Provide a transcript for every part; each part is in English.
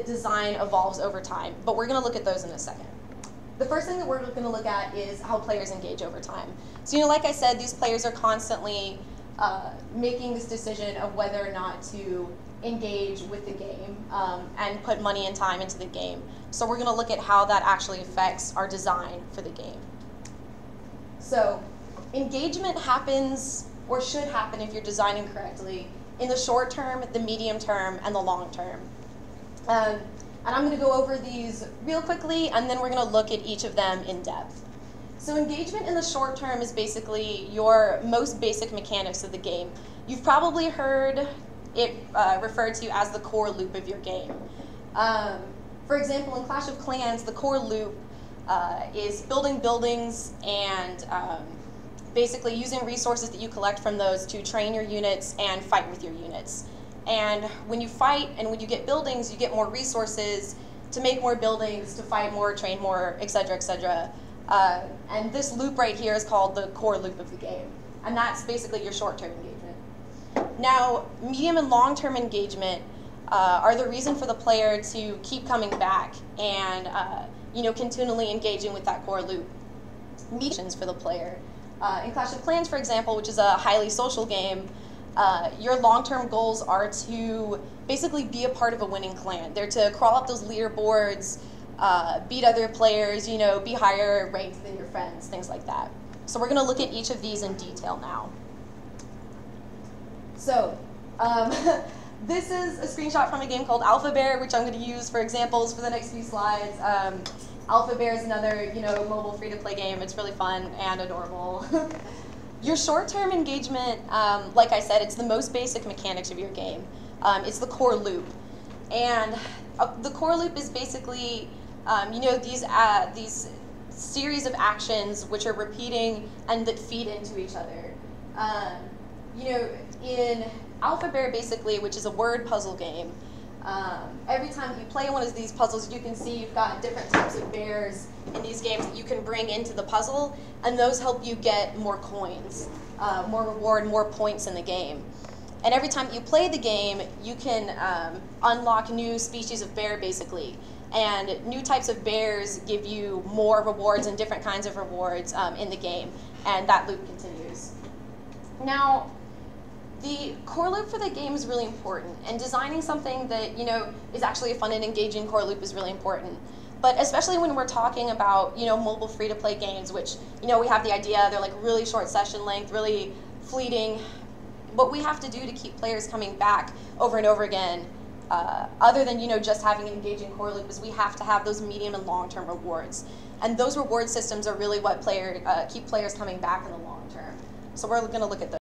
design evolves over time, but we're going to look at those in a second. The first thing that we're going to look at is how players engage over time. So, like I said, these players are constantly making this decision of whether or not to engage with the game and put money and time into the game. So we're going to look at how that actually affects our design for the game. So engagement happens, or should happen if you're designing correctly, in the short term, the medium term, and the long term. And I'm going to go over these real quickly, and then we're going to look at each of them in depth. So engagement in the short term is basically your most basic mechanics of the game. You've probably heard it referred to as the core loop of your game. For example, in Clash of Clans, the core loop is building buildings and basically using resources that you collect from those to train your units and fight with your units. And when you fight and when you get buildings, you get more resources to make more buildings, to fight more, train more, etc., etc. And this loop right here is called the core loop of the game. And that's basically your short-term engagement. Now, medium and long-term engagement are the reason for the player to keep coming back and continually engaging with that core loop. Mediations for the player. In Clash of Clans, for example, which is a highly social game, your long-term goals are to basically be a part of a winning clan. They're to crawl up those leaderboards, beat other players, be higher ranked than your friends, things like that. So we're going to look at each of these in detail now. So this is a screenshot from a game called Alpha Bear, which I'm going to use for examples for the next few slides. Alpha Bear is another, mobile free-to-play game. It's really fun and adorable. Your short-term engagement, like I said, it's the most basic mechanics of your game. It's the core loop. And the core loop is basically, these series of actions which are repeating and that feed into each other. In Alpha Bear, basically, which is a word puzzle game, every time you play one of these puzzles, you can see you've got different types of bears in these games that you can bring into the puzzle, and those help you get more coins, more reward, more points in the game. And every time you play the game, you can unlock new species of bear, basically. And new types of bears give you more rewards and different kinds of rewards in the game, and that loop continues. Now, the core loop for the game is really important, and designing something that is actually a fun and engaging core loop is really important. But especially when we're talking about mobile free-to-play games, which we have the idea they're like really short session length, really fleeting. What we have to do to keep players coming back over and over again, other than just having an engaging core loop, is we have to have those medium and long-term rewards, and those reward systems are really what keep players coming back in the long term. So we're going to look at those.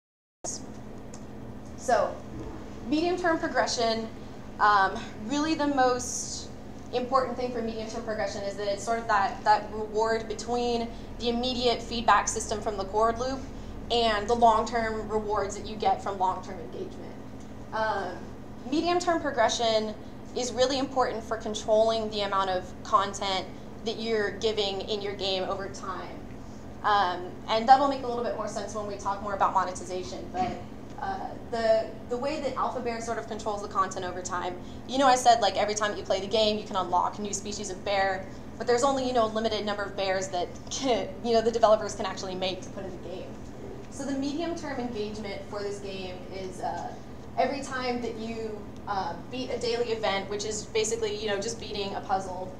So, medium-term progression, really the most important thing for medium-term progression is that it's sort of that reward between the immediate feedback system from the core loop and the long-term rewards that you get from long-term engagement. Medium-term progression is really important for controlling the amount of content that you're giving in your game over time. And that'll make a little bit more sense when we talk more about monetization. But the way that Alpha Bear sort of controls the content over time, I said like every time you play the game you can unlock new species of bear, but there's only a limited number of bears that the developers can actually make to put in the game. So the medium-term engagement for this game is every time that you beat a daily event, which is basically just beating a puzzle,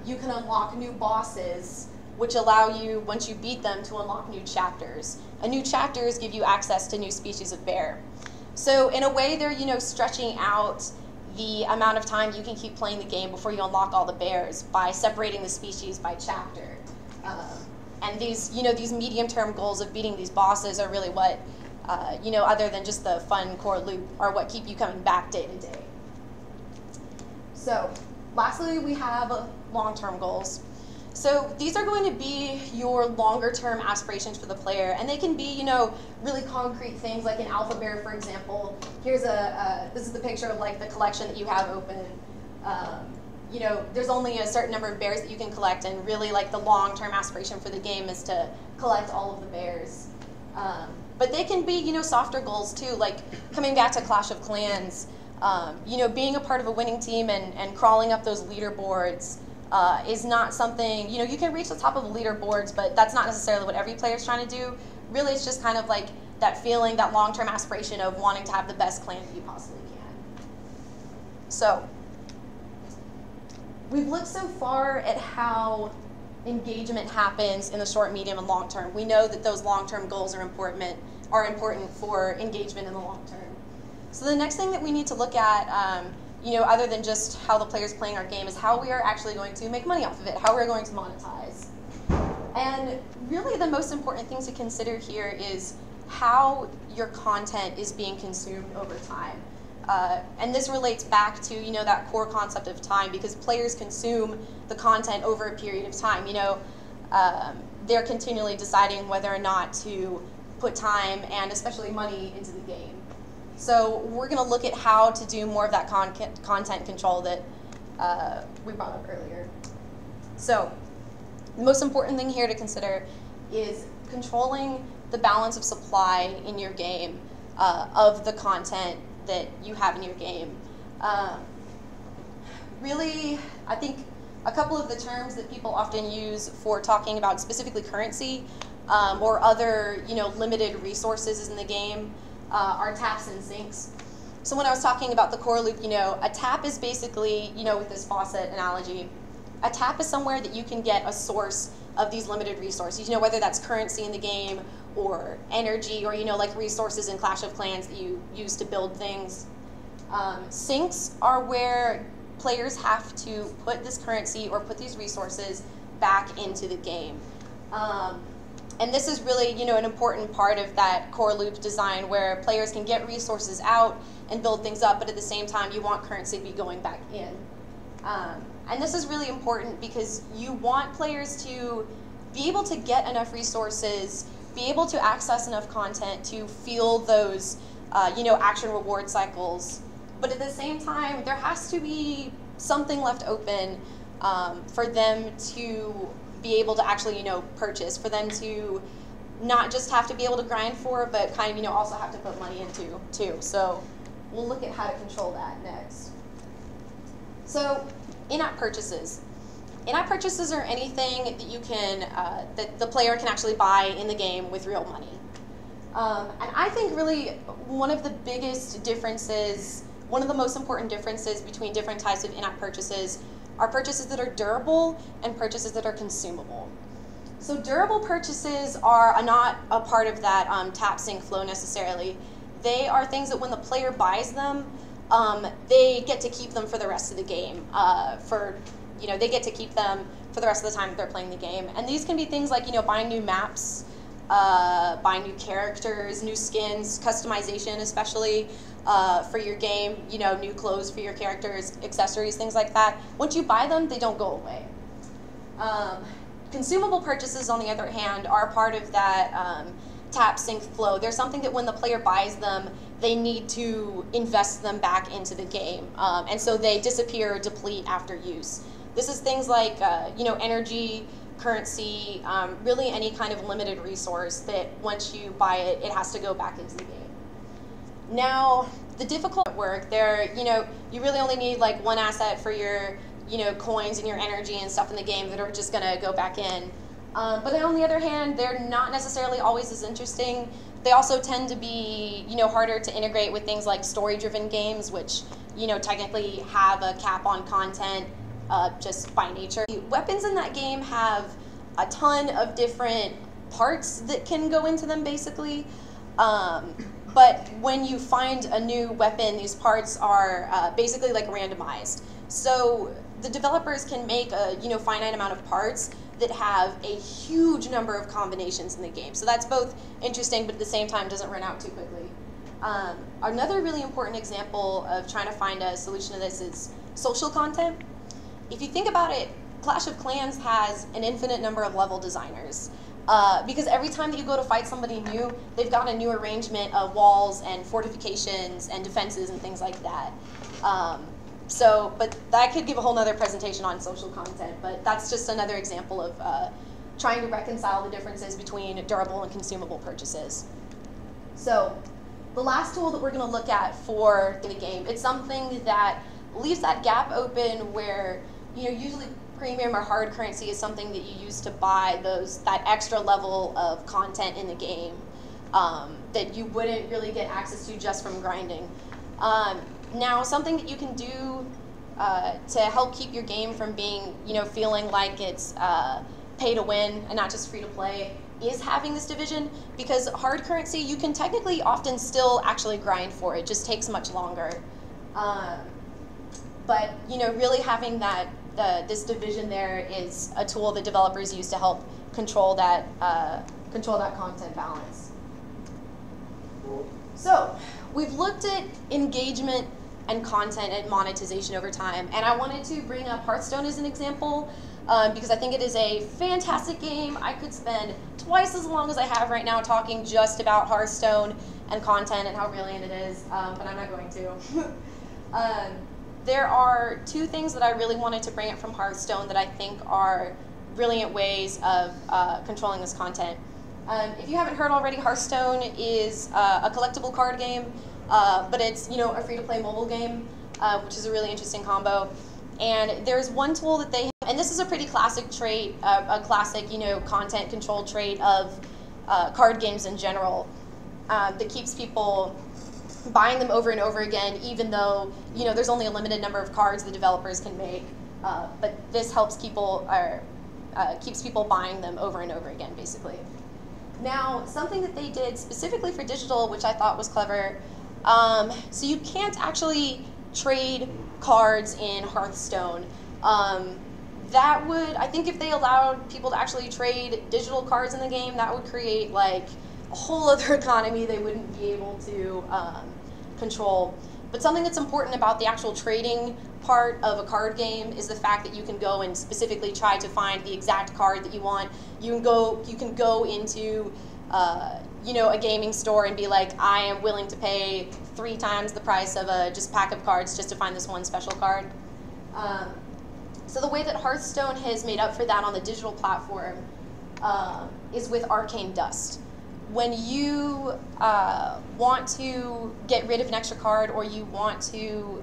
you can unlock new bosses, which allow you, once you beat them, to unlock new chapters. And new chapters give you access to new species of bear. So in a way, they're stretching out the amount of time you can keep playing the game before you unlock all the bears by separating the species by chapter. And these medium-term goals of beating these bosses are really what, other than just the fun core loop, are what keep you coming back day to day. So, lastly, we have long-term goals. So these are going to be your longer-term aspirations for the player, and they can be, really concrete things. Like in Alpha Bear, for example, here's this is the picture of like the collection that you have open. There's only a certain number of bears that you can collect, and really like the long-term aspiration for the game is to collect all of the bears. But they can be, softer goals too, like coming back to Clash of Clans. You know, being a part of a winning team and crawling up those leaderboards is not something, you know, you can reach the top of the leaderboards, but that's not necessarily what every player is trying to do. Really, it's just kind of like that feeling, that long-term aspiration of wanting to have the best clan that you possibly can. So, we've looked so far at how engagement happens in the short, medium, and long term. We know that those long-term goals are important for engagement in the long term. So the next thing that we need to look at, you know, other than just how the player's playing our game, is how we are actually going to make money off of it, how we're going to monetize. And really the most important thing to consider here is how your content is being consumed over time. And this relates back to, you know, that core concept of time, because players consume the content over a period of time. You know, they're continually deciding whether or not to put time and especially money into the game. So we're going to look at how to do more of that content control that we brought up earlier. So the most important thing here to consider is controlling the balance of supply in your game of the content that you have in your game. Really, I think a couple of the terms that people often use for talking about specifically currency or other, you know, limited resources in the game are taps and sinks. So when I was talking about the core loop, you know, a tap is basically, you know, with this faucet analogy, a tap is somewhere that you can get a source of these limited resources, you know, whether that's currency in the game or energy, or, you know, like resources in Clash of Clans that you use to build things. Sinks are where players have to put this currency or put these resources back into the game. And this is really, you know, an important part of that core loop design, where players can get resources out and build things up, but at the same time you want currency to be going back in. And this is really important because you want players to be able to get enough resources, be able to access enough content to feel those, you know, action reward cycles. But at the same time, there has to be something left open for them to be able to actually, you know, purchase, for them to not just have to be able to grind for, but kind of, you know, also have to put money into too. So we'll look at how to control that next. So in-app purchases. In-app purchases are anything that you can, that the player can actually buy in the game with real money. And I think really one of the biggest differences, one of the most important differences between different types of in-app purchases are purchases that are durable and purchases that are consumable. So durable purchases are not a part of that tap sync flow necessarily. They are things that when the player buys them, they get to keep them for the rest of the game. You know, they get to keep them for the rest of the time that they're playing the game. And these can be things like, you know, buying new maps, buying new characters, new skins, customization especially for your game, you know, new clothes for your characters, accessories, things like that. Once you buy them, they don't go away. Consumable purchases, on the other hand, are part of that tap sync flow. They're something that when the player buys them, they need to invest them back into the game. And so they disappear or deplete after use. This is things like, you know, energy, currency, really any kind of limited resource that once you buy it, it has to go back into the game. Now, the difficult work there, you know, you really only need like one asset for your, you know, coins and your energy and stuff in the game that are just gonna go back in. But on the other hand, they're not necessarily always as interesting. They also tend to be, you know, harder to integrate with things like story-driven games, which, you know, technically have a cap on content just by nature. Weapons in that game have a ton of different parts that can go into them, basically. But when you find a new weapon, these parts are basically like randomized. So the developers can make a, you know, finite amount of parts that have a huge number of combinations in the game. So that's both interesting, but at the same time doesn't run out too quickly. Another really important example of trying to find a solution to this is social content. If you think about it, Clash of Clans has an infinite number of level designers. Because every time that you go to fight somebody new, they've got a new arrangement of walls and fortifications and defenses and things like that. But that could give a whole nother presentation on social content, but that's just another example of trying to reconcile the differences between durable and consumable purchases. So the last tool that we're going to look at for the game, it's something that leaves that gap open where, usually premium or hard currency is something that you use to buy that extra level of content in the game that you wouldn't really get access to just from grinding. Now, something that you can do to help keep your game from being, feeling like it's pay to win and not just free to play is having this division, because hard currency, you can technically often still actually grind for it, just takes much longer. But really having this division there is a tool that developers use to help control that content balance. So we've looked at engagement and content and monetization over time, and I wanted to bring up Hearthstone as an example because I think it is a fantastic game. I could spend twice as long as I have right now talking just about Hearthstone and content and how brilliant it is, but I'm not going to. There are two things that I really wanted to bring up from Hearthstone that I think are brilliant ways of controlling this content. If you haven't heard already, Hearthstone is a collectible card game, but it's a free-to-play mobile game, which is a really interesting combo. And there's one tool that they have, and this is a pretty classic trait, a classic content control trait of card games in general, that keeps people buying them over and over again, even though there's only a limited number of cards the developers can make. But this helps people, keeps people buying them over and over again, basically. Now, something that they did specifically for digital, which I thought was clever, so you can't actually trade cards in Hearthstone. That would, I think if they allowed people to actually trade digital cards in the game, that would create like a whole other economy they wouldn't be able to control. But something that's important about the actual trading part of a card game is the fact that you can go and specifically try to find the exact card that you want. You can go into a gaming store and be like, I am willing to pay 3 times the price of a just pack of cards just to find this one special card. So the way that Hearthstone has made up for that on the digital platform is with Arcane Dust. When you want to get rid of an extra card, or you want to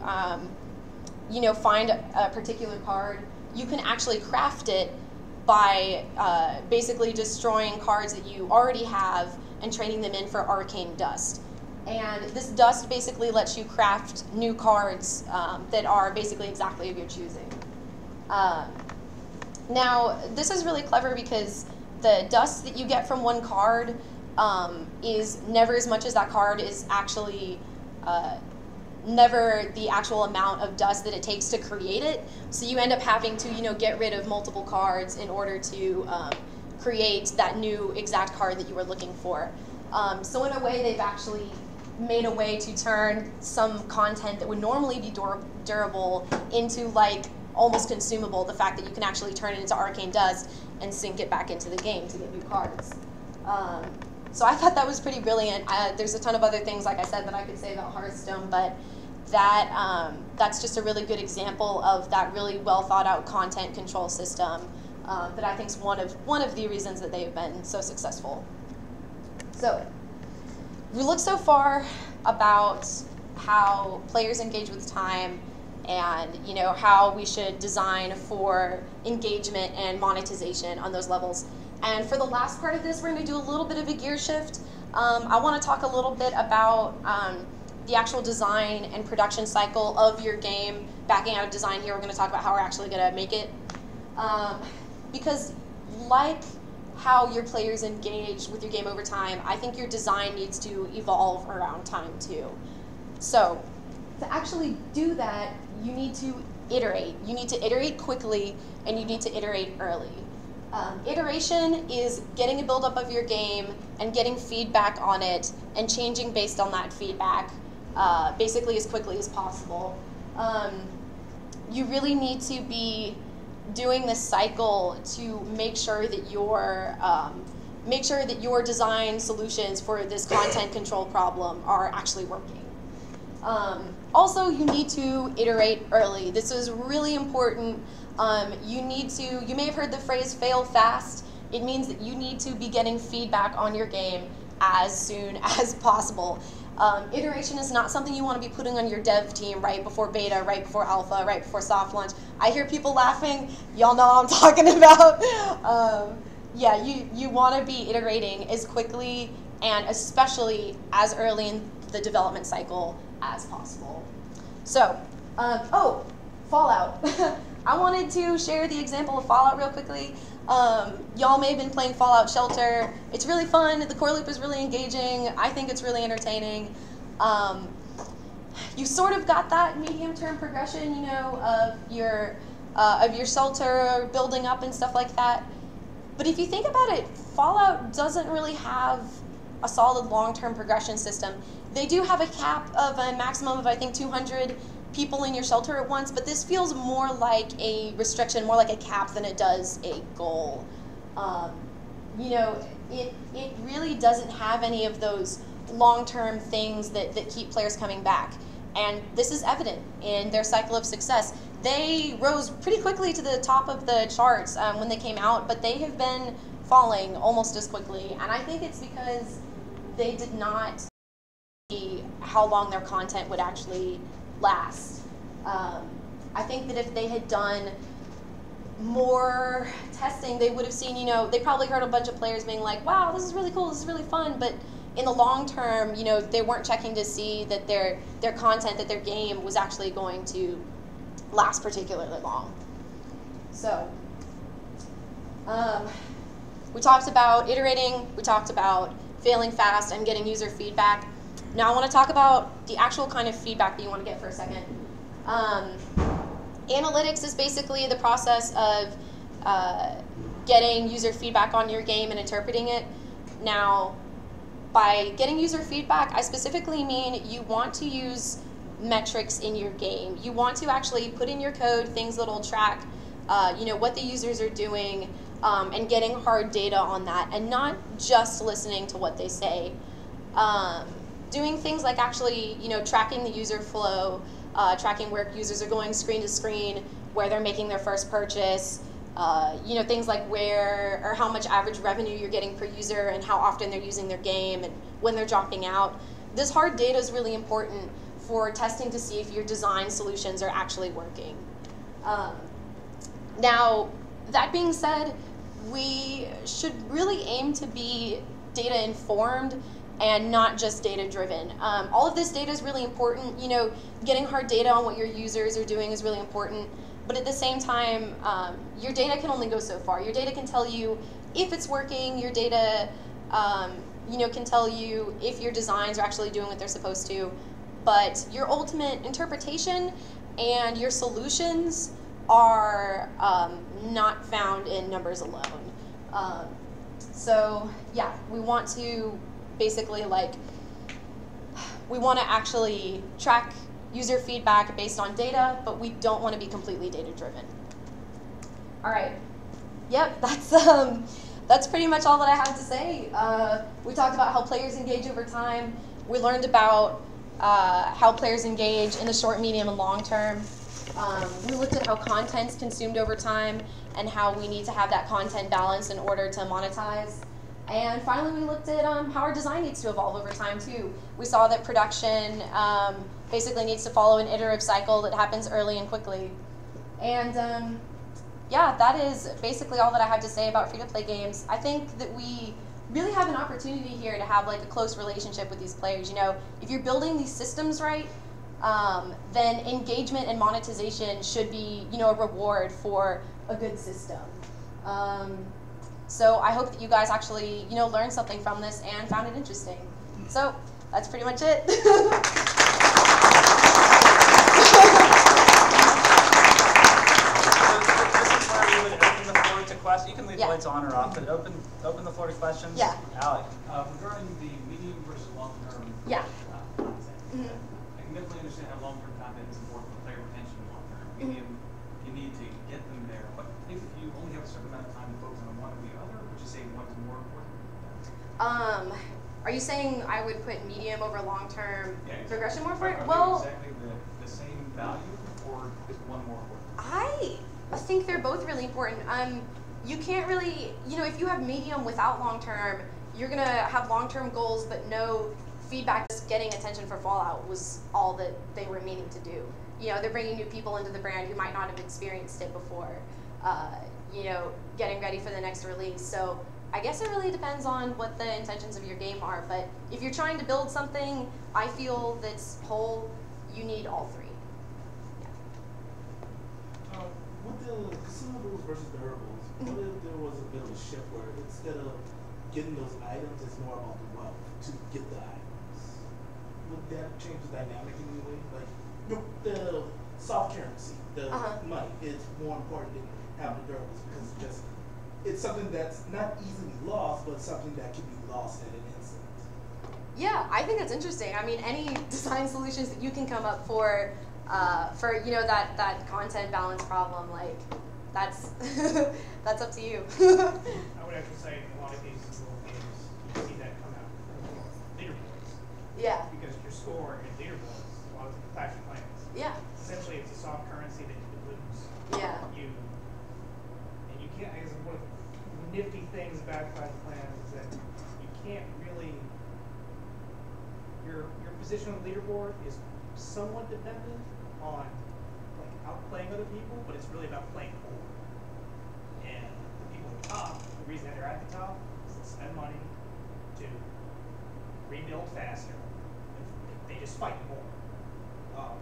find a particular card, you can actually craft it by basically destroying cards that you already have and trading them in for Arcane Dust. And this dust basically lets you craft new cards that are basically exactly of your choosing. Now, this is really clever because the dust that you get from one card is never as much as that card is actually never the actual amount of dust that it takes to create it. So you end up having to get rid of multiple cards in order to create that new exact card that you were looking for. So in a way, they've actually made a way to turn some content that would normally be durable into like almost consumable. The fact that you can actually turn it into Arcane Dust and sink it back into the game to get new cards. So I thought that was pretty brilliant. There's a ton of other things, like I said, that I could say about Hearthstone, but that's just a really good example of that really well thought out content control system that I think is one of the reasons that they've been so successful. So we looked so far about how players engage with time and how we should design for engagement and monetization on those levels. And for the last part of this, we're going to do a little bit of a gear shift. I want to talk a little bit about the actual design and production cycle of your game. Backing out of design here, we're going to talk about how we're actually going to make it. Because like how your players engage with your game over time, I think your design needs to evolve around time too. So to actually do that, you need to iterate. You need to iterate quickly, and you need to iterate early. Iteration is getting a buildup of your game and getting feedback on it and changing based on that feedback basically as quickly as possible. You really need to be doing this cycle to make sure that your design solutions for this content control problem are actually working. Also, you need to iterate early. This is really important. You may have heard the phrase fail fast. It means that you need to be getting feedback on your game as soon as possible. Iteration is not something you want to be putting on your dev team right before beta, right before alpha, right before soft launch. I hear people laughing. Y'all know what I'm talking about. Yeah, you want to be iterating as quickly and especially as early in the development cycle as possible. So, oh, Fallout. I wanted to share the example of Fallout real quickly. Y'all may have been playing Fallout Shelter. It's really fun. The core loop is really engaging. I think it's really entertaining. You sort of got that medium-term progression, you know, of your shelter building up and stuff like that. But if you think about it, Fallout doesn't really have a solid long-term progression system. They do have a cap of a maximum of, I think, 200 people in your shelter at once, but this feels more like a restriction, more like a cap than it does a goal. You know, it really doesn't have any of those long-term things that keep players coming back. And this is evident in their cycle of success. They rose pretty quickly to the top of the charts when they came out, but they have been falling almost as quickly. And I think it's because they did not see how long their content would actually last. I think that if they had done more testing, they would have seen, you know, they probably heard a bunch of players being like, wow, this is really cool, this is really fun, but in the long term, you know, they weren't checking to see that their content, that their game was actually going to last particularly long. So, we talked about iterating, we talked about failing fast and getting user feedback. Now I want to talk about the actual kind of feedback that you want to get for a second. Analytics is basically the process of getting user feedback on your game and interpreting it. Now, by getting user feedback, I specifically mean you want to use metrics in your game. You want to actually put in your code things that will track you know, what the users are doing and getting hard data on that, and not just listening to what they say. Doing things like actually, you know, tracking the user flow, tracking where users are going screen to screen, where they're making their first purchase, you know, things like where or how much average revenue you're getting per user and how often they're using their game and when they're dropping out. This hard data is really important for testing to see if your design solutions are actually working. Now, that being said, we should really aim to be data informed and not just data driven. All of this data is really important. You know, getting hard data on what your users are doing is really important, but at the same time, your data can only go so far. Your data can tell you if it's working. Your data, you know, can tell you if your designs are actually doing what they're supposed to, but your ultimate interpretation and your solutions are not found in numbers alone. So yeah, we want to basically, like, we want to actually track user feedback based on data, but we don't want to be completely data driven. All right. Yep, that's pretty much all that I have to say. We talked about how players engage over time. We learned about how players engage in the short, medium, and long term. We looked at how content's consumed over time and how we need to have that content balance in order to monetize. And finally, we looked at how our design needs to evolve over time, too. We saw that production basically needs to follow an iterative cycle that happens early and quickly. And yeah, that is basically all that I have to say about free-to-play games. I think that we really have an opportunity here to have like a close relationship with these players. You know, if you're building these systems right, then engagement and monetization should be, you know, a reward for a good system. So I hope that you guys actually, you know, learned something from this and found it interesting. So that's pretty much it. This is where we would open the floor to questions. You can leave the lights on or off, but open the floor to questions. Yeah. Alec. Regarding the medium versus long-term Yeah. content, I can definitely understand how long-term content is important for player retention long-term. Medium, you need to get them there. But if you only have a certain amount of time to focus on one or the other, would you say one is more important? Are you saying I would put medium over long-term progression more Are important? they Well, exactly the same value, or is one more important? I think they're both really important. You can't really, you know, if you have medium without long-term, you're gonna have long-term goals but no feedback, just getting attention for Fallout was all that they were meaning to do. You know, they're bringing new people into the brand who might not have experienced it before. You know, getting ready for the next release. So I guess it really depends on what the intentions of your game are. But if you're trying to build something, I feel that's whole, you need all three. Yeah. With the consumables versus the herbals, what if there was a bit of a shift where instead of getting those items, it's more about the wealth to get the items? Would that change the dynamic in any way? Like the soft currency, the money, is more important than having the durables because it's something that's not easily lost, but something that can be lost at an instant. Yeah, I think that's interesting. I mean, any design solutions that you can come up for you know, that content balance problem, like that's that's up to you. I would actually say in a lot of cases, little games, you see that come out from leaderboards. Yeah. Because your score in leaderboards, a lot of the Clash of Clans. Yeah. Essentially, it's a soft currency that you could lose. Yeah. And you can't. I guess one of the nifty things about Clash of Clans is that you can't really. Your position on the leaderboard is somewhat dependent on like outplaying other people, but it's really about playing forward. And the people at the top, the reason that they're at the top is they spend money to rebuild faster. They just fight more.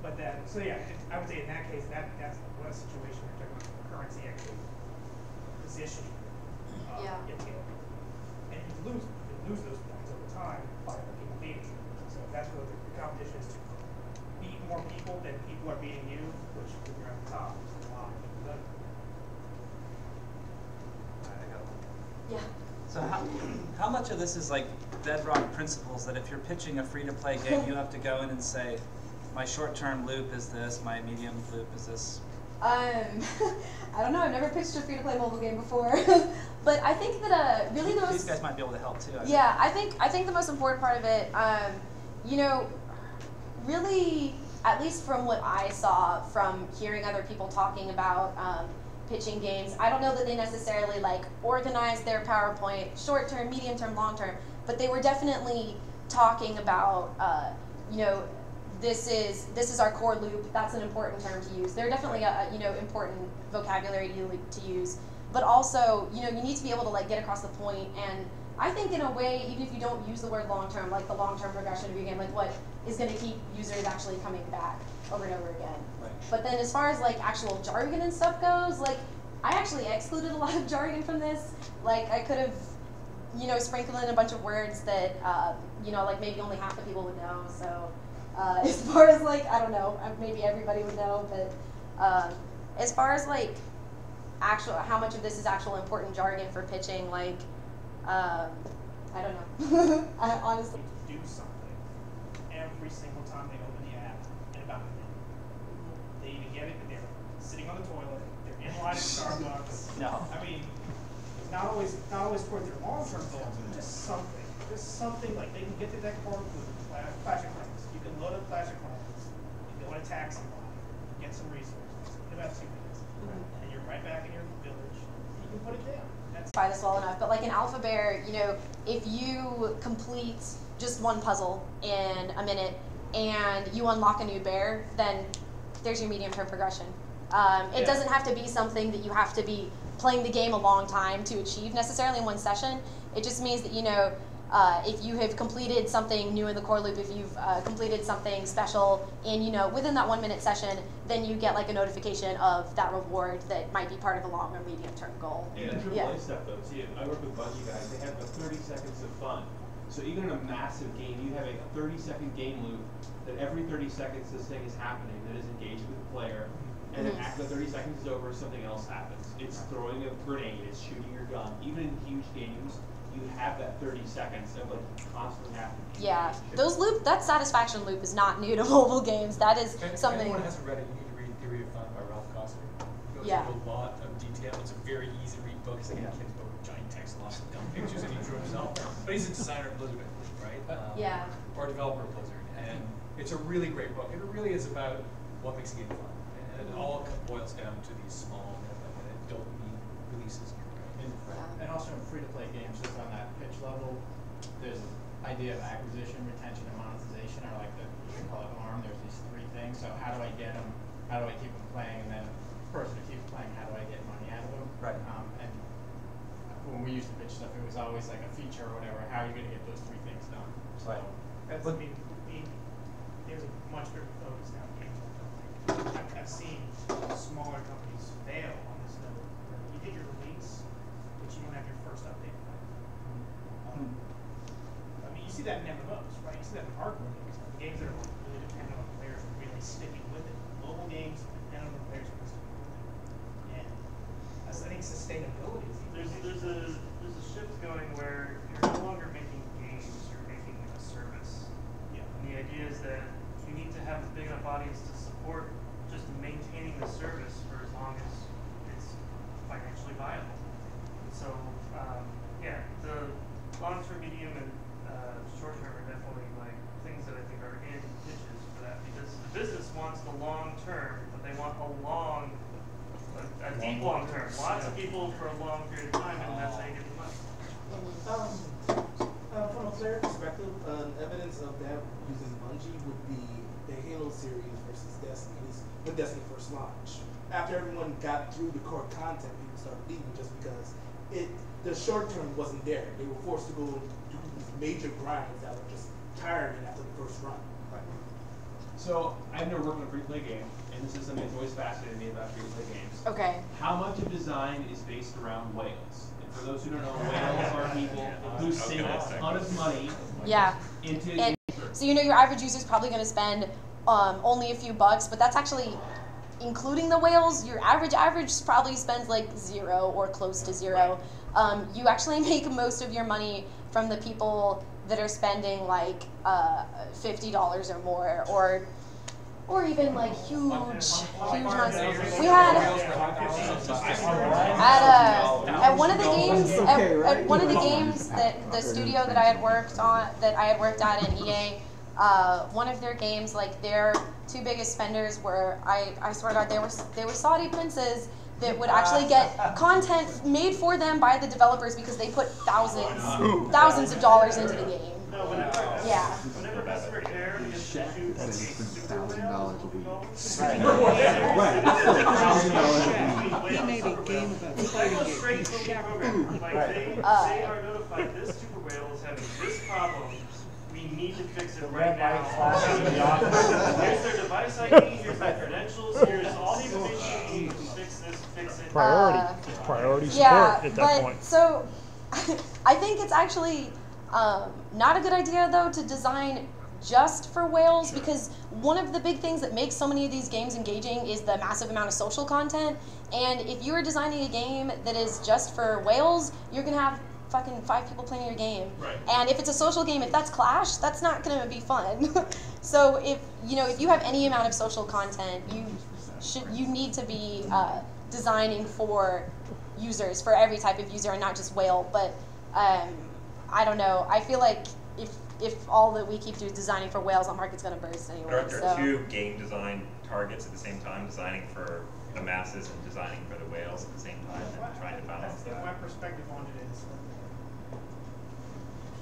But then, so yeah, I would say in that case, that's one situation you're talking about currency actually positioning in the game. And you lose those points over time by other people beating you. So that's what the competition is, to beat more people than people are beating you, which when you're at the top is a lot of people better. Yeah. So how much of this is like bedrock principles that if you're pitching a free-to-play game, you have to go in and say, my short-term loop is this, my medium loop is this? I don't know. I've never pitched a free-to-play mobile game before, but I think that really the most. These guys might be able to help too. I think the most important part of it, you know, really, at least from what I saw from hearing other people talking about pitching games, I don't know that they necessarily like organized their PowerPoint short-term, medium-term, long-term, but they were definitely talking about, you know, this is our core loop. That's an important term to use. They're definitely you know, important vocabulary to use, but also, you know, you need to be able to like get across the point. And I think in a way, even if you don't use the word long term, like the long term progression of your game, like what is going to keep users actually coming back over and over again. Right. But then as far as like actual jargon and stuff goes, like I actually excluded a lot of jargon from this. Like I could have, you know, sprinkled in a bunch of words that you know, like maybe only half the people would know. So. As far as like, I don't know, maybe everybody would know, but as far as like how much of this is actual important jargon for pitching, like, I don't know. I honestly. Do something every single time they open the app in about a minute. They even get it, but they're sitting on the toilet, they're in line at Starbucks. No. I mean, not always towards their long-term goals, but just something like they can get to that core with Clash of Clans. You can load up Clash of Clans, you go on a taxi line, get some resources in about 2 minutes, and you're right back in your village, and you can put it down. Try this well enough, but like in Alpha Bear, you know, if you complete just one puzzle in a minute and you unlock a new bear, then there's your medium-term progression. It doesn't have to be something that you have to be playing the game a long time to achieve necessarily in one session. It just means that, you know, if you have completed something new in the core loop, if you've completed something special in, you know, within that 1 minute session, then you get like a notification of that reward that might be part of a long or medium term goal. Yeah, true play stuff though too. I work with Bungie guys, they have the 30 seconds of fun. So even in a massive game, you have a 30-second game loop that every 30 seconds this thing is happening that is engaged with the player. And then after the 30 seconds is over, something else happens. It's throwing a grenade, it's shooting your gun. Even in huge games, you have that 30 seconds of like constantly happening. Yeah, that satisfaction loop is not new to mobile games. That is something. If anyone hasn't read it, you need to read Theory of Fun by Ralph Costner. It goes into a lot of detail. It's a very easy to read book. It's like a kid's book with giant text, lots of dumb pictures, and he drew himself. But he's a designer at Blizzard, right? Yeah. Or a developer at Blizzard. And it's a really great book. It really is about what makes a game fun. And it all boils down to these small dopamine releases. And also in free-to-play games, just on that pitch level, there's idea of acquisition, retention, and monetization are like we call it ARM. There's these three things. So how do I get them? How do I keep them playing? And then the person who keeps playing, how do I get money out of them? Right. And when we used to pitch stuff, it was always like a feature or whatever. How are you going to get those three things done? So that's, I mean, there's a much bigger focus now. I've seen smaller companies fail on this note. You did your release, but you don't have your first update. I mean, you see that in MMOs, right? You see that in hardcore games. Games that are really dependent on players really sticking with it. Mobile games dependent on players really sticking with it. And I think sustainability is there's a shift going where you're no longer making games, you're making a service. Yeah. And the idea is that you need to have a big enough audience to support just maintaining the service for as long as it's financially viable. So, yeah, the long-term, medium, and short-term are definitely like things that I think are in pitches for that, because the business wants the long-term, but they want a deep long-term. Lots of people for a long period of time, and that's how you get the money. From a player perspective, evidence of that using Bungie would be the Halo series versus Destiny, at least when Destiny first launched. After everyone got through the core content, people started leaving just because the short term wasn't there. They were forced to go do these major grinds that were just tiring after the first run. Right. So I've never worked on a free-to-play game, and this is something that's always fascinated me about free-to-play games. Okay. How much of design is based around whales? And for those who don't know, whales are people who sink a ton of money into. So your average user is probably going to spend only a few bucks, but that's actually including the whales. Your average probably spends like 0 or close to 0. You actually make most of your money from the people that are spending like $50 or more, or even like huge amounts. We had at one of the games at one of the games that the studio that I had worked at in EA. One of their games, like their two biggest spenders were, I swear to God, they were Saudi princes that would actually get content made for them by the developers because they put thousands of dollars into the game. No, whenever, yeah. Whenever Best for Air gets to shoot $1,000 a week. He made a game about fighting it. Straight from the program. Like they are notified this super whale is having this problem. We need to fix it right now. Here's their device ID, here's their credentials, here's all the information you need to fix it. Priority support at that point. So I think it's actually not a good idea though to design just for whales, because one of the big things that makes so many of these games engaging is the massive amount of social content. And if you are designing a game that is just for whales, you're gonna have fucking 5 people playing your game. Right. And if it's a social game, if that's Clash, that's not gonna be fun. So if you have any amount of social content, you need to be designing for users, for every type of user, and not just whale. But I don't know. I feel like if all that we keep doing is designing for whales, the market's gonna burst anyway. Aren't there two game design targets at the same time, designing for the masses and designing for the whales at the same time, and trying to balance that? My perspective on it is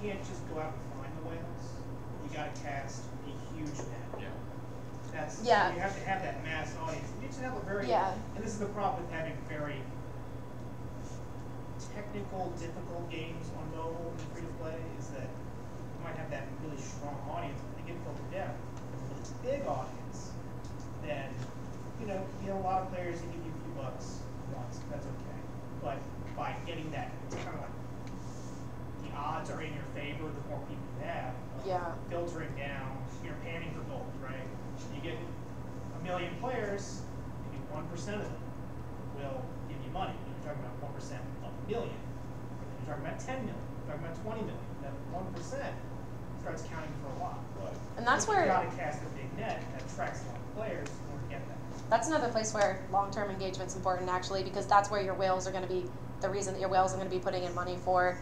you can't just go out and find the whales. You got to cast a huge net. Yeah. You have to have that mass audience. You need to have a very and this is the problem with having very technical, difficult games on mobile and free to play, is that you might have that really strong audience, but they get filtered down. If it's a big audience, then you have a lot of players that give you a few bucks once. That's okay. But by getting that, it's kind of like the odds are in your favor the more people you have. Filtering down, you're panning for gold, right? You get 1 million players, maybe 1% of them will give you money. You're talking about 1% of a million. You're talking about 10 million. You're talking about 20 million. That 1% starts counting for a lot. And that's where you got to cast a big net that attracts a lot of players in order to get that. That's another place where long-term engagement's important, actually, because that's where your whales are going to be. The reason that your whales are going to be putting in money for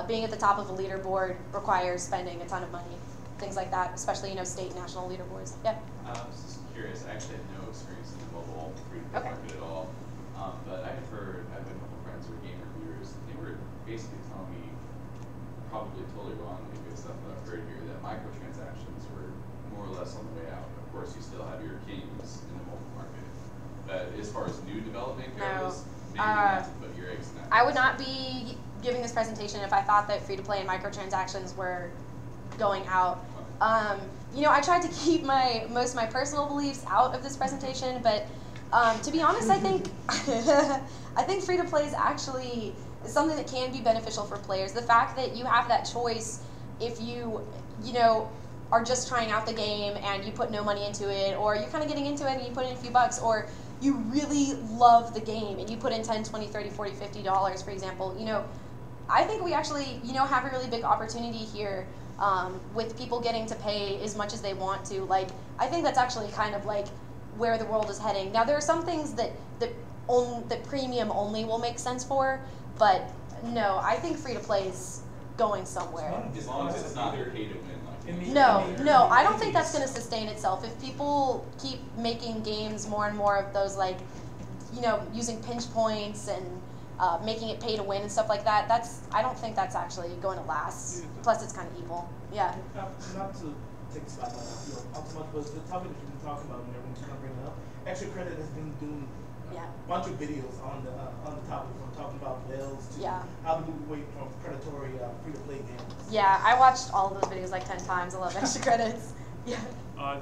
being at the top of a leaderboard requires spending a ton of money, things like that, especially state and national leaderboards. Yeah. I was just curious. I actually had no experience in the mobile free-to-play market at all, but I've had a couple friends who are game reviewers. They were basically telling me probably totally wrong, maybe based on what I've heard here, that microtransactions were more or less on the way out. Of course, you still have your kings in the mobile market. But as far as new development goes, maybe not to put your eggs in that. I would not be giving this presentation if I thought that free-to-play and microtransactions were going out. You know, I tried to keep most of my personal beliefs out of this presentation, but to be honest, I think I think free-to-play is actually something that can be beneficial for players. The fact that you have that choice if you know, are just trying out the game and you put no money into it, or you're kind of getting into it and you put in a few bucks, or you really love the game and you put in $10, $20, $30, $40, $50, for example. You know, I think we actually, you know, have a really big opportunity here with people getting to pay as much as they want to. Like, I think that's actually kind of like where the world is heading. Now, there are some things that premium only will make sense for, but no, I think free-to-play is going somewhere. As long as it's not pay to win. No, I don't think that's going to sustain itself. If people keep making games more and more of those, like, you know, using pinch points and making it pay to win and stuff like that, I don't think that's actually going to last. Plus, it's kind of evil. Yeah. Not to take a spot on too much, but the topic that you've been talking about and everyone's trying to bring it up, Extra Credit has been doing a bunch of videos on the topic, from talking about whales to how to move away from predatory free-to-play games. Yeah, I watched all of those videos like 10 times. I love Extra Credits. Yeah.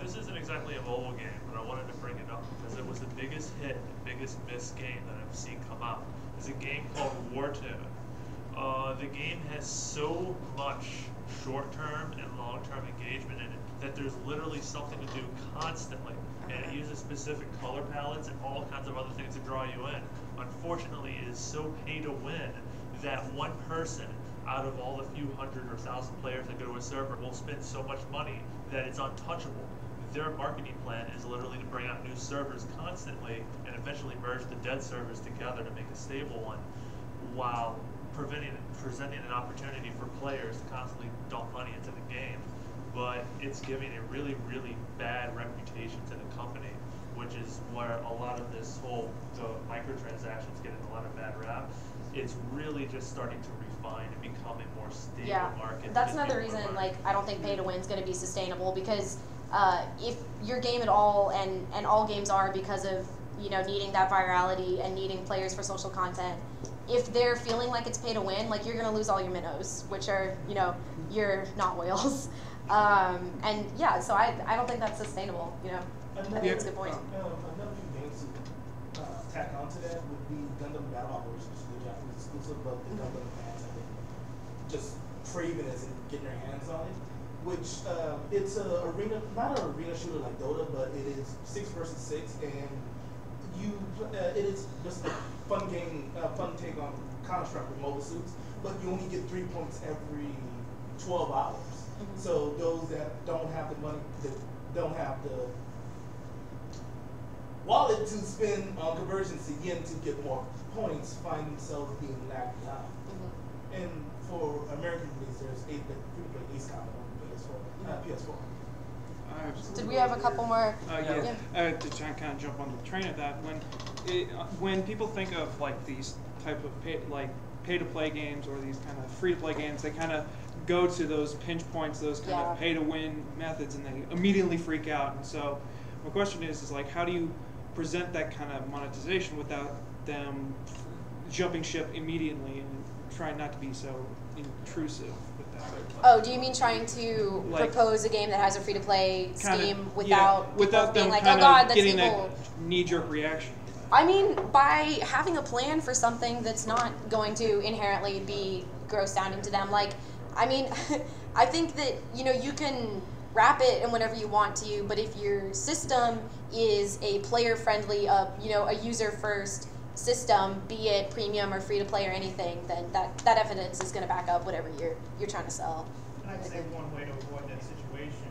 This isn't exactly a mobile game, but I wanted to bring it up because it was the biggest hit and biggest missed game that I've seen come out. It's a game called Wartune. The game has so much short-term and long-term engagement in it that there's literally something to do constantly, and it uses specific color palettes and all kinds of other things to draw you in. Unfortunately, it is so pay to win that one person out of all the few hundred or thousand players that go to a server will spend so much money that it's untouchable. Their marketing plan is literally to bring out new servers constantly and eventually merge the dead servers together to make a stable one, while presenting an opportunity for players to constantly dump money into the game. But it's giving a really, really bad reputation to the company, which is where a lot of this whole microtransactions getting a lot of bad rap. It's really just starting to refine and become a more stable market. That's another reason, like, I don't think pay to win is going to be sustainable, because if your game at all, and all games are because of, you know, needing that virality and needing players for social content, if they're feeling like it's pay to win, like, you're going to lose all your minnows, which are, you know, your not whales. And yeah, so I don't think that's sustainable, you know. I think that's a good point. Another few games to tack onto that would be Gundam Battle Operations, which is the Japanese exclusive, but the Gundam fans have been just craving it and getting their hands on it. Which it's a arena, not an arena shooter like Dota, but it is 6 versus 6, and it is just a fun game, fun take on Counter-Strike with mobile suits, but you only get 3 points every 12 hours. So those that don't have the money, that don't have the wallet to spend on conversions again to get more points, find themselves being lagged behind. And for American release, there's free-to-play Ace Combat on PS4. Did we have a couple more? To try and kind of jump on the train of that, when people think of like these type of pay-to-play games or these kind of free-to-play games, they kind of go to those pinch points, those kind of pay-to-win methods, and they immediately freak out. And so my question is like, how do you present that kind of monetization without them jumping ship immediately and trying not to be so intrusive with that? Oh, do you mean trying to propose a game that has a free-to-play scheme without being like, oh God, that's evil? That knee-jerk reaction. I mean, by having a plan for something that's not going to inherently be gross sounding to them. Like, I mean, I think that, you know, you can wrap it in whatever you want to, but if your system is a player-friendly, you know, a user-first system, be it premium or free-to-play or anything, then that evidence is going to back up whatever you're trying to sell. I'd say one way to avoid that situation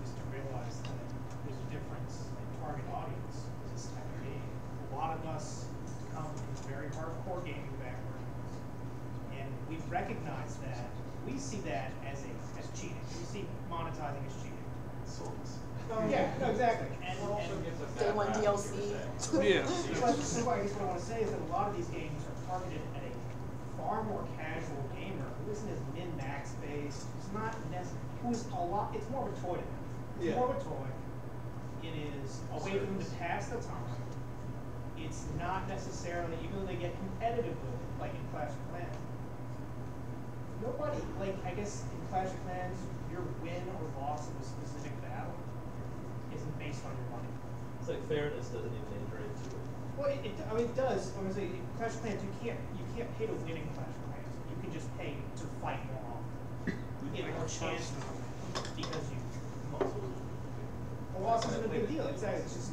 is to realize that there's a difference in target audience for this type of game. A lot of us come from very hardcore gaming backgrounds, and we've recognized that. We see that as cheating. We see monetizing as cheating. Yeah, no, exactly. And also gets a Day one DLC. Yeah. So what I want to say is that a lot of these games are targeted at a far more casual gamer who isn't as min-max based. It's not necessarily. It's more of a toy to them. It's more of a toy. It is a way for them to pass the time. It's not necessarily, even though they get competitive with it, like in Clash of Clans. Nobody, like, I guess in Clash of Clans, your win or loss of a specific battle isn't based on your money. It's like fairness doesn't even enter into it. Well, it does. I'm gonna say in Clash of Clans, you can't pay to win in Clash of Clans. You can just pay to fight more often. You have more chance because you lost. A loss isn't a big deal. Exactly. It's just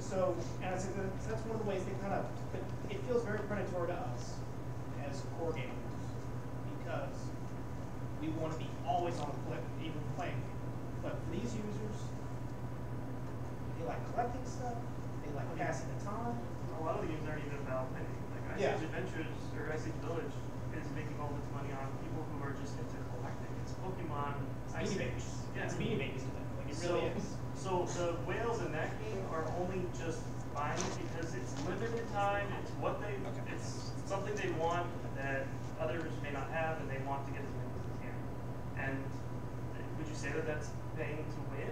so, and I said that's one of the ways they kind of. But it feels very predatory to us as core gamers because we want to be always on the even playing. But for these users, they like collecting stuff. They like passing the time. A lot of the games aren't even about winning. Like Ice Age Adventures or Ice Age Village is making all its money on people who are just into collecting. It's Pokemon. Ice Age. Yeah, it's Beanie Babies. Like it really is. So the whales in that game are only just buying it because it's limited time. It's what they. It's something they want that others may not have, and they want to get as many as they can. And would you say that that's paying to win?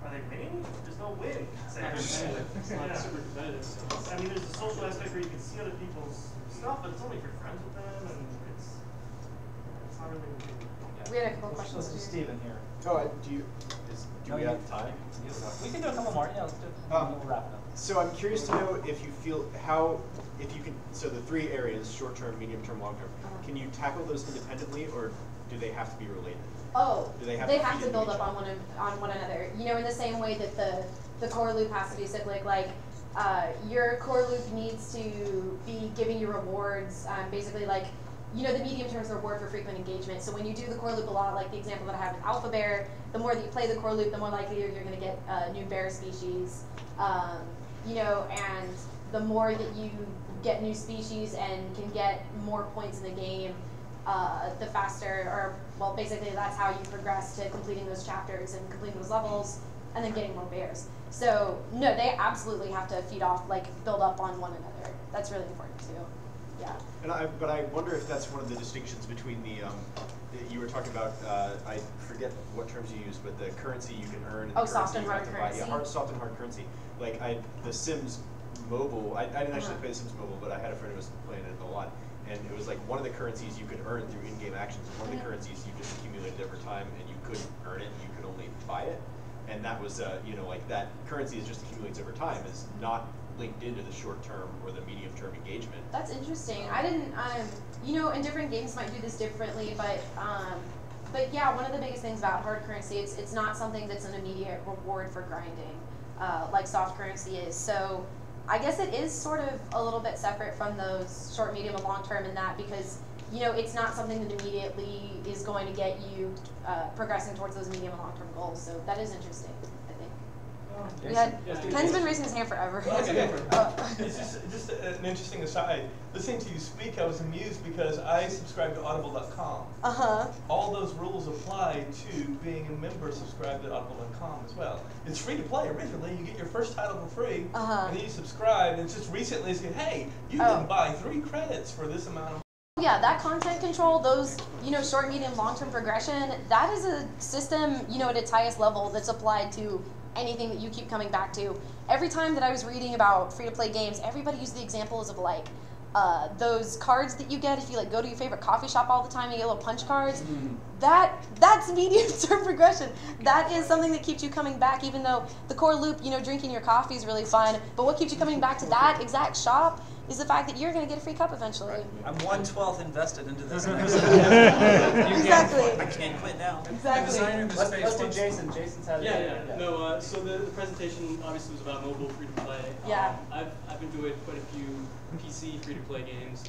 Are they winning? There's no win. It's not super competitive. I mean, there's a social aspect where you can see other people's stuff, but it's only if you're friends with them, and it's not really. We had a couple questions. Let's do Steven here. Oh, do we have time? We can do a couple more. Yeah, let's do. We'll wrap it up. So I'm curious to know if you feel if you can. So the three areas: short term, medium term, long term. Can you tackle those independently, or do they have to be related? Oh, do they have to build up on one another. You know, in the same way that the core loop has to be cyclic. Like your core loop needs to be giving you rewards. Basically, like. You know, the medium term is the reward for frequent engagement. So when you do the core loop a lot, like the example that I have with Alpha Bear, the more that you play the core loop, the more likely you're going to get new bear species. You know, and the more that you get new species and can get more points in the game, the faster, or well, basically that's how you progress to completing those chapters and completing those levels, and then getting more bears. So no, they absolutely have to feed off, like build up on one another. That's really important too. Yeah. But I wonder if that's one of the distinctions between the you were talking about I forget what terms you used, but the currency you can earn. And soft and hard currency. Yeah, soft and hard currency. Like the Sims Mobile. I didn't actually play the Sims Mobile, but I had a friend who was playing it a lot, and it was like one of the currencies you could earn through in-game actions, and one of the currencies you just accumulated over time, and you couldn't earn it. You could only buy it, and that was you know, like that currency is just accumulates over time. Is not linked into the short term or the medium term engagement. That's interesting. I didn't, you know, and different games might do this differently, but yeah, one of the biggest things about hard currency, it's not something that's an immediate reward for grinding, like soft currency is. So I guess it is sort of a little bit separate from those short, medium, and long term in that, because you know, it's not something that immediately is going to get you progressing towards those medium and long term goals. So that is interesting. Ken's been raising his hand forever. It's just an interesting aside. Listening to you speak, I was amused because I subscribe to Audible.com. All those rules apply to being a member subscribed to Audible.com as well. It's free to play originally. You get your first title for free, and then you subscribe. And just recently, it's hey, you can buy 3 credits for this amount of. Yeah, that content control, those, you know, short, medium, long-term progression, that is a system, you know, at its highest level that's applied to anything that you keep coming back to. Every time that I was reading about free-to-play games, everybody used the examples of like those cards that you get if you like go to your favorite coffee shop all the time, you get little punch cards. That's medium-term progression. That is something that keeps you coming back, even though the core loop, you know, drinking your coffee is really fun. But what keeps you coming back to that exact shop is the fact that you're going to get a free cup eventually. I'm 1/12 invested into this. Exactly. I can't quit now. Exactly. Let's do Jason. Jason's had it. No, so the presentation obviously was about mobile free-to-play. Yeah. I've enjoyed quite a few PC free-to-play games.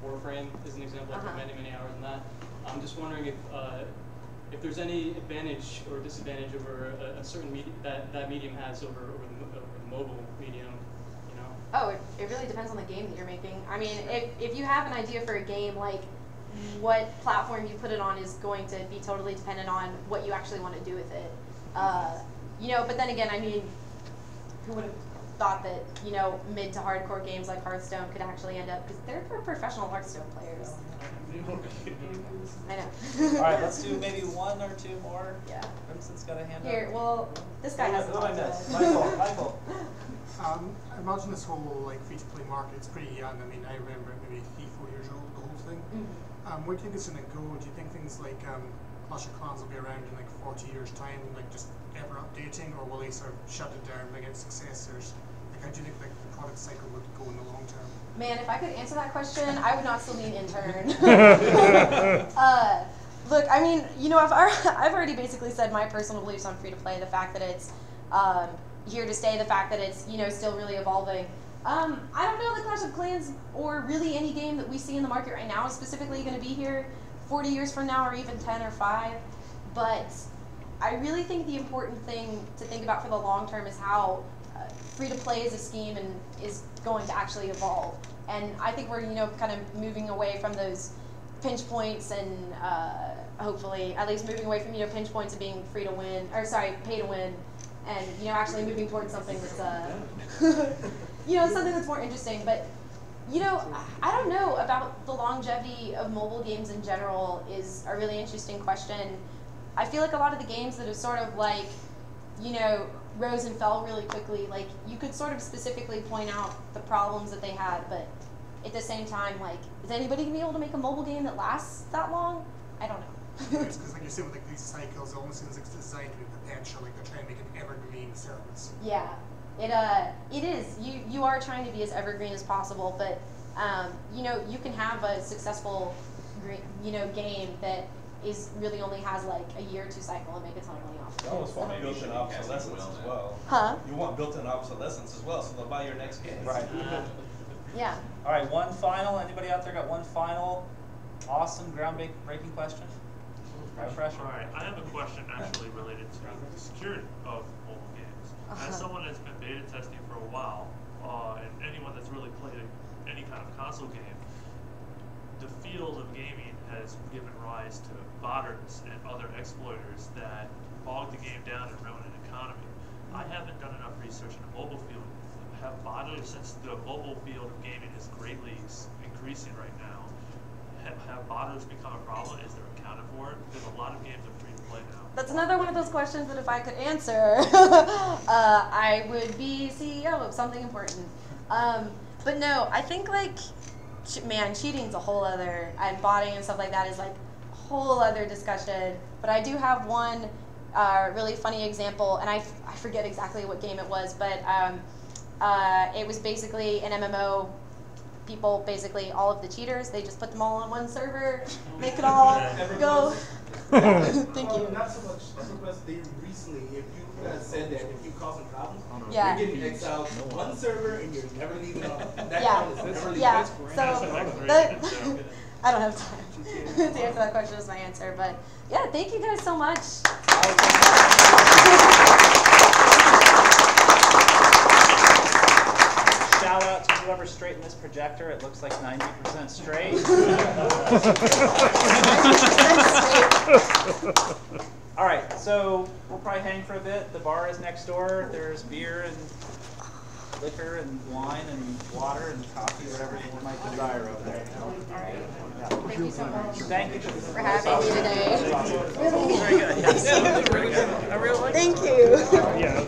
Warframe is an example. I've put many hours in that. I'm just wondering if there's any advantage or disadvantage over a certain medium that medium has over the mobile medium. Oh, it really depends on the game that you're making. I mean, if you have an idea for a game, like what platform you put it on is going to be totally dependent on what you actually want to do with it. You know, but then again, I mean, who would have thought that, you know, mid to hardcore games like Hearthstone could actually end up, because they're for professional Hearthstone players. I know. All right, let's do maybe one or two more. Yeah. Crimson's got a hand Here, up. well, this guy has Who did I miss? a Michael. I imagine this whole like free-to-play market, it's pretty young. I mean, I remember it maybe 3-4 years old, the whole thing. Where do you think it's going to go? Do you think things like Clash of Clans will be around in like 40 years' time, like just ever updating, or will they sort of shut it down, bring out successors? Like, how do you think like the product cycle would go in the long term? Man, if I could answer that question, I would not still be an intern. Look, I mean, you know, I've already basically said my personal beliefs on free-to-play, the fact that it's here to stay, the fact that it's, you know, still really evolving. I don't know that Clash of Clans or really any game that we see in the market right now is specifically going to be here 40 years from now or even 10 or 5, but I really think the important thing to think about for the long term is how free-to-play as a scheme and is going to actually evolve. And I think we're, you know, kind of moving away from those pinch points and hopefully at least moving away from, you know, pinch points and being free to win, or sorry, pay to win, and, you know, actually moving towards something that's, you know, something that's more interesting. But, you know, I don't know about the longevity of mobile games in general is a really interesting question. I feel like a lot of the games that have sort of like, you know, rose and fell really quickly, like you could sort of specifically point out the problems that they had, but at the same time, like, is anybody gonna be able to make a mobile game that lasts that long? I don't know. Because like you said with like these cycles, it almost seems like it's designed to be perpetual, like they're trying to make an evergreen service. Yeah, it is. You are trying to be as evergreen as possible, but you know, you can have a successful, you know, game that is really only has like a year or two cycle and make a ton of money off of it. You almost want built-in obsolescence as well. Huh? You want built-in obsolescence as well, so they'll buy your next game. Right. Yeah. All right, one final. Anybody out there got one final awesome groundbreaking question? All right, I have a question actually related to the security of mobile games. As someone that's been beta testing for a while, and anyone that's really played any kind of console game, the field of gaming has given rise to botters and other exploiters that bog the game down and ruin an economy. I haven't done enough research in the mobile field. Have botters, since the mobile field of gaming is greatly increasing right now, have botters become a problem? Is there accounted for it? Because a lot of games are free to play now. That's another one of those questions that if I could answer, I would be CEO of something important. But no, I think like, man, cheating's a whole other, and botting and stuff like that is like a whole other discussion. But I do have one really funny example, and I forget exactly what game it was, but it was basically an MMO. People, basically all of the cheaters, they just put them all on one server, make it all go. Thank you. Not so much request. They recently, if you guys said that if you cause some problems, yeah, you're getting exiled one server and you're never leaving on. That yeah, is never leaving. yeah. So I don't have time to answer that question as my answer, but yeah, thank you guys so much. Shout out to whoever straightened this projector. It looks like 90% straight. All right, so we'll probably hang for a bit. The bar is next door. There's beer and liquor and wine and water and coffee, whatever you might desire over there. All right. Yeah. Thank you so much. Thank you for having me today. Really? Very good. Yes. Thank you. Yeah.